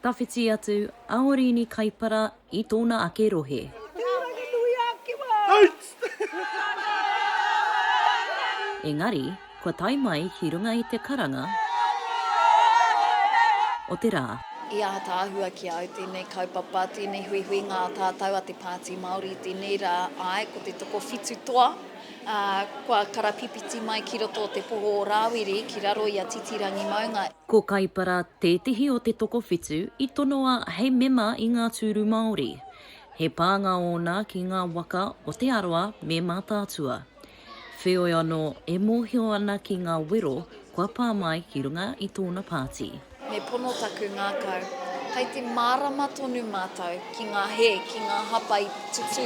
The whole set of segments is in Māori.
Tawhiti atu, aori ni kaipara I tōna ake rohe. Turanganui a Kiwa! Engari, kua tai mai ki runga I te karanga o te rā. I a tāhua ki au tēnei kaupapa, tēnei hui ngā tātou a Te Pāti Māori, tēnei rā ai, ko te toko whitu toa. Kua karapipiti mai ki roto Te Poho o Rawiri, ki raro I a titirangi maunga. Ko kaipara tētihi o te toko whitu I tonoa hei mema I ngā tūru Māori. He pānga ona ki ngā waka o te aroa me mātātua. Whioi anō e mōhio ana ki ngā wero kua pā mai ki runga I tōna pāti. Me pono taku ngā kau, kei te marama tonu mātou ki ngā he, ki ngā hapa I tutu,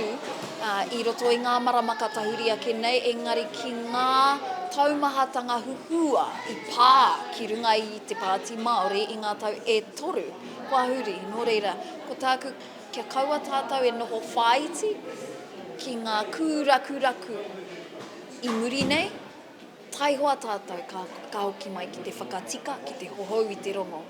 I roto I ngā marama katahiria ke nei, engari ki ngā taumahatanga huhua I pā ki runga I Te Pāti Māori I ngā tau e toru. Kua huri, nō reira, ko tāku kia kaua tātou e noho whaiti ki ngā kūrakuraku I muri nei, tai hoa tātou ka hoki mai ki te whakatika, ki te hohou I te rongo.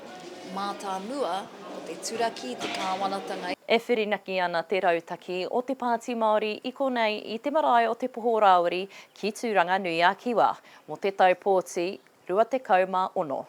Mā tā mua, o te turaki, te kāwanatanga. E whirinaki ana te rautaki o Te Pāti Māori I konei I te marae o Te Poho Rawiri ki Turanganui a Kiwa, mo te tau pōti 26.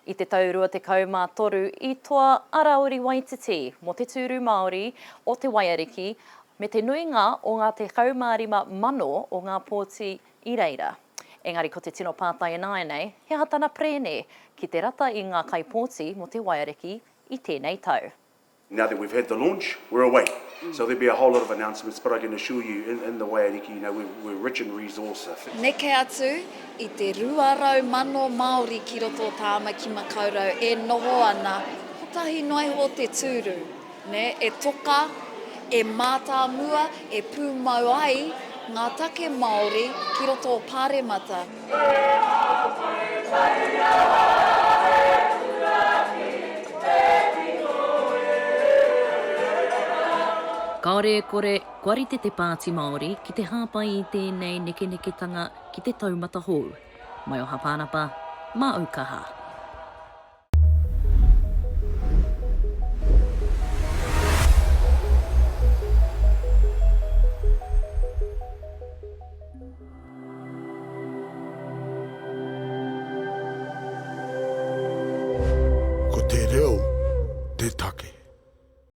I te tau 23 I toa Rawiri Waititi mo te tūru Māori o te Waiariki me te nuinga o ngā te kaumārima mano o ngā pōti I reira. Engari ko te tino pātai nei, he hatana prene ki te rata I ngā kaipōti mo te Waiariki I tēnei tau. Now that we've had the launch, we're away. So there'll be a whole lot of announcements, but I can assure you in the Waiariki, you know, we're rich in resource. Neke atu, I te ruarau mano Māori ki roto tāma ki makaurau, e noho ana, hotahi noi ho te tūru, ne, e toka, e mātāmua, e pūmau ai, ngā take Māori ki roto o Pāremata. Kaore kore, kuarite Te Pāti Māori ki te hāpai I tēnei neke tanga ki te taumata hou. Maioha Pānapa, Aukaha.